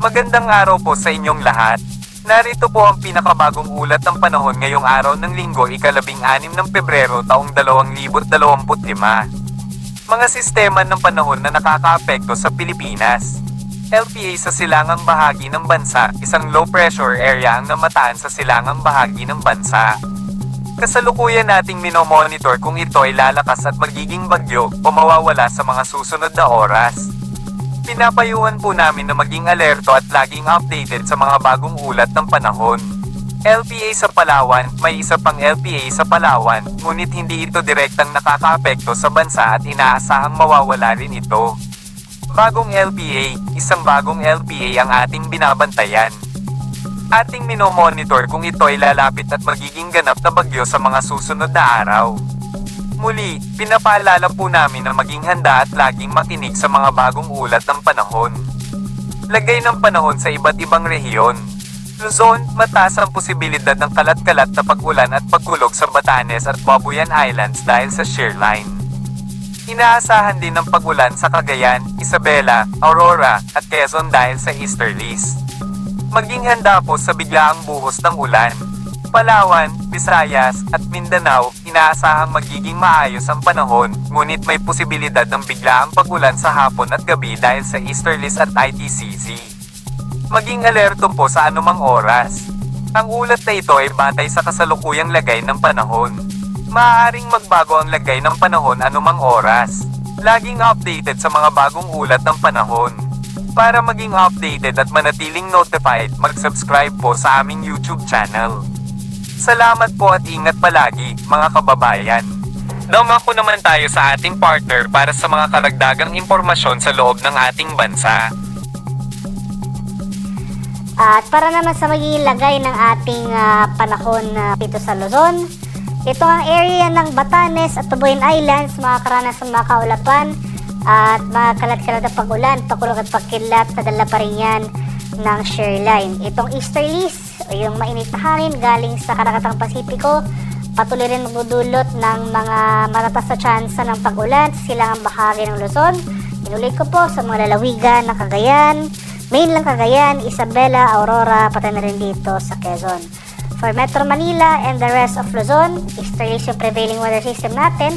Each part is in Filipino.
Magandang araw po sa inyong lahat. Narito po ang pinakabagong ulat ng panahon ngayong araw ng Linggo, ika-15 ng Pebrero taong 2025. Mga sistema ng panahon na nakakaapekto sa Pilipinas. LPA sa silangang bahagi ng bansa, isang low pressure area ang namataan sa silangang bahagi ng bansa. Kasalukuyan nating minomonitor kung ito ay lalakas at magiging bagyo o mawawala sa mga susunod na oras. Pinapayuhan po namin na maging alerto at laging updated sa mga bagong ulat ng panahon. LPA sa Palawan, may isa pang LPA sa Palawan, ngunit hindi ito direktang nakakaapekto sa bansa at inaasahang mawawala rin ito. Bagong LPA, isang bagong LPA ang ating binabantayan. Ating minomonitor kung ito ay lalapit at magiging ganap na bagyo sa mga susunod na araw. Muli, pinapaalala po namin na maging handa at laging makinig sa mga bagong ulat ng panahon. Lagay ng panahon sa iba't ibang rehiyon. Luzon, mataas ang posibilidad ng kalat-kalat na pag-ulan at pagkulog sa Batanes at Babuyan Islands dahil sa shear line. Inaasahan din ng pag-ulan sa Cagayan, Isabela, Aurora at Quezon dahil sa easterlies. Maging handa po sa biglaang buhos ng ulan. Palawan, Visayas at Mindanao, inaasahang magiging maayos ang panahon, ngunit may posibilidad ng biglaang pag-ulan sa hapon at gabi dahil sa easterlies at ITCZ. Maging alerto po sa anumang oras. Ang ulat na ito ay batay sa kasalukuyang lagay ng panahon. Maaaring magbago ang lagay ng panahon anumang oras. Laging updated sa mga bagong ulat ng panahon. Para maging updated at manatiling notified, mag-subscribe po sa aming YouTube channel. Salamat po at ingat palagi, mga kababayan. Dumako naman tayo sa ating partner para sa mga karagdagang impormasyon sa loob ng ating bansa. At para naman sa magiging lagay ng ating panahon dito sa Luzon, ito ang area ng Batanes at Babuyan Islands, makakaranas ng mga kaulapan at mga kalat-kalat na pag-ulan, pagkulog at pagkilat, nadala pa rin yan ng shear line. Itong easterlies, o yung mainit na hangin galing sa Karakatang Pasipiko, patuloy rin magdudulot ng mga matatas na tsansa ng pag-ulan sa silangang bahagi ng Luzon. Inulit ko po sa mga lalawigan ng Cagayan, mainland Cagayan, Isabela, Aurora, pati na rin dito sa Quezon. For Metro Manila and the rest of Luzon, easterlies yung prevailing weather system natin,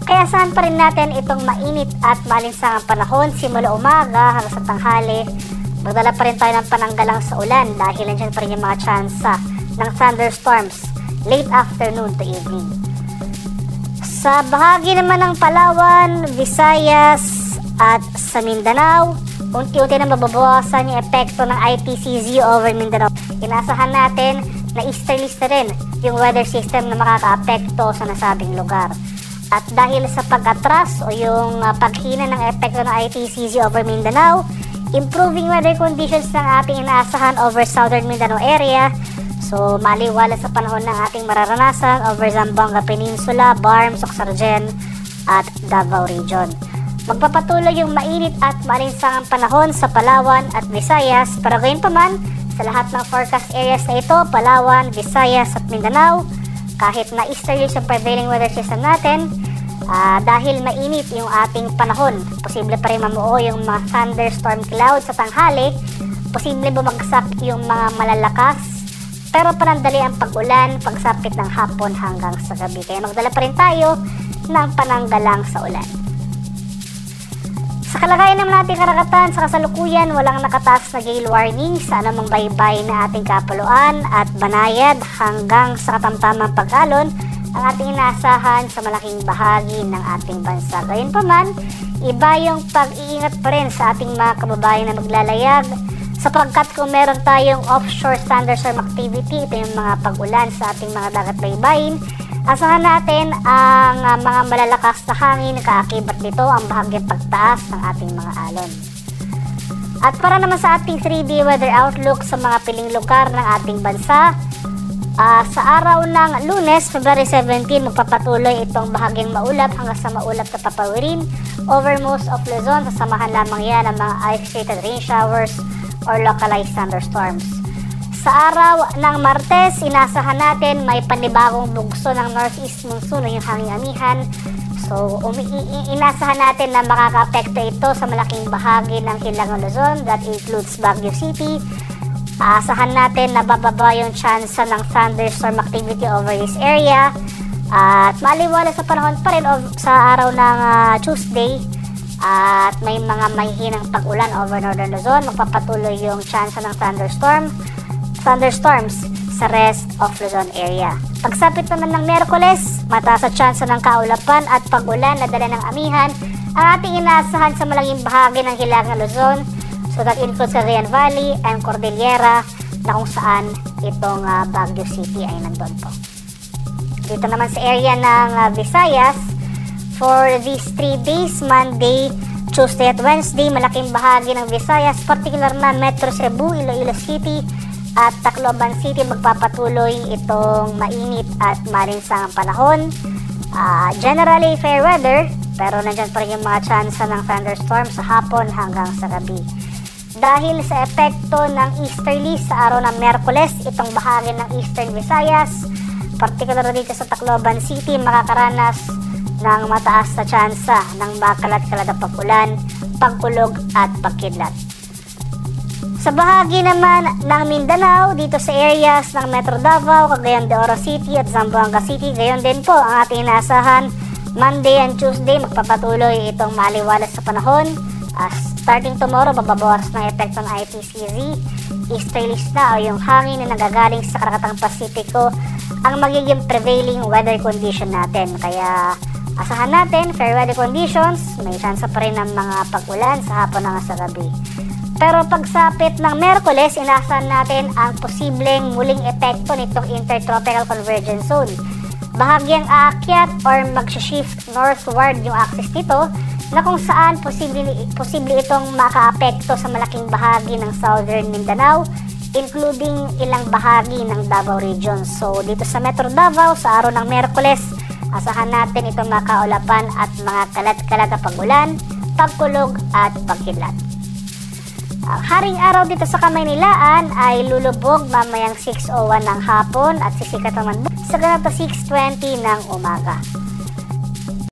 kaya saan pa rin natin itong mainit at malinsangang panahon simula umaga hanggang sa tanghali. Magdala pa rin tayo ng pananggalang sa ulan dahil nandiyan pa rin yung mga tsansa ng thunderstorms late afternoon to evening. Sa bahagi naman ng Palawan, Visayas at sa Mindanao, unti-unti na mababawasan yung epekto ng ITCZ over Mindanao. Inaasahan natin na easterlies na rin yung weather system na makakaapekto sa nasabing lugar. At dahil sa pag-atras o yung paghina ng epekto ng ITCZ over Mindanao, improving weather conditions ng ating inaasahan over southern Mindanao area. So, maliwala sa panahon ng ating mararanasan over Zamboanga Peninsula, Barm, Soxargen at Davao Region. Magpapatuloy yung mainit at malinsangang panahon sa Palawan at Visayas. Pero gayon pa man, sa lahat ng forecast areas na ito, Palawan, Visayas at Mindanao, kahit na easterlies yung prevailing weather system natin, dahil mainit yung ating panahon, posible pa rin mamuo yung mga thunderstorm clouds sa tanghali, posible bumagsak yung mga malalakas, pero panandali ang pag-ulan pagsapit ng hapon hanggang sa gabi. Kaya magdala pa rin tayo ng pananggalang sa ulan. Sa kalagayan naman natin karagatan, sa kasalukuyan, walang nakataas na gale warning sa anumang baybay na ating kapuluan at banayad hanggang sa katamtamang pag-alon ang ating inaasahan sa malaking bahagi ng ating bansa. Gayun pa man, iba yung pag-iingat pa rin sa ating mga kababayan na maglalayag sapagkat kung meron tayong offshore thunderstorm activity, ito yung mga pag-ulan sa ating mga dagat baybayin, asahan natin ang mga malalakas na hangin na kaakibat nito ang bahagyang pagtaas ng ating mga alon. At para naman sa ating 3D weather outlook sa mga piling lugar ng ating bansa, sa araw ng Lunes, February 17, magpapatuloy itong bahagyang maulap hanggang sa maulap na papawirin over most of Luzon. Sasamahan lamang yan ng mga isolated rain showers or localized thunderstorms. Sa araw ng Martes, inasahan natin may panibagong bugso ng northeast monsoon o yung hanging amihan. So So, inasahan natin na makaka-apekto ito sa malaking bahagi ng Hilagang Luzon, that includes Baguio City. Aasahan natin na bababa yung chance ng thunderstorm activity over this area. At maliwala sa panahon pa rin sa araw ng Tuesday. At may mga mahihinang pag-ulan over Northern Luzon. Magpapatuloy yung chance ng thunderstorms sa rest of Luzon area. Pagsapit naman ng Miyerkules, mataas ang chance ng kaulapan at pag-ulan na dala ng amihan ang ating inaasahan sa malaking bahagi ng Hilagang Luzon. So that includes Cagayan Valley and Cordillera na kung saan itong Baguio City ay nandun po. Dito naman sa area ng Visayas, for these 3 days, Monday, Tuesday at Wednesday, malaking bahagi ng Visayas, particular na Metro Cebu, Iloilo City at Tacloban City, magpapatuloy itong mainit at malinsangang panahon. Generally fair weather, pero nandyan pa rin yung mga chance ng thunderstorm sa hapon hanggang sa gabi. Dahil sa epekto ng easterly sa araw ng Miyerkules, itong bahagi ng Eastern Visayas, particular dito sa Tacloban City, makakaranas ng mataas na tsansa ng makalat-kalat na pag-ulan, pagkulog at pagkidlat. Sa bahagi naman ng Mindanao, dito sa areas ng Metro Davao, Cagayan de Oro City at Zamboanga City, gayon din po ang ating inaasahan. Monday and Tuesday, magpapatuloy itong maliwalas sa panahon. Starting tomorrow, bababawas ng epekto ng IPCZ. Easterlies na o yung hangin na nagagaling sa Karakatang Pasipiko ang magiging prevailing weather condition natin. Kaya asahan natin fair weather conditions, may chance pa rin ng mga pag-ulan sa hapon hanggang sa gabi. Pero pagsapit ng Miyerkules, inaasahan natin ang posibleng muling epekto nitong Intertropical Convergence Zone. Bahagyang aakyat or mag-shift northward yung axis nito na kung saan posible itong makaapekto sa malaking bahagi ng Southern Mindanao, including ilang bahagi ng Davao Region. So dito sa Metro Davao, sa araw ng Miyerkules, asahan natin itong makaulapan at mga kalat-kalat na pag-ulan, pagkulog at pagkidlat. Ang haring araw dito sa Kamaynilaan ay lulubog mamayang 6:01 ng hapon at sisikat naman sa ganito 6:20 ng umaga.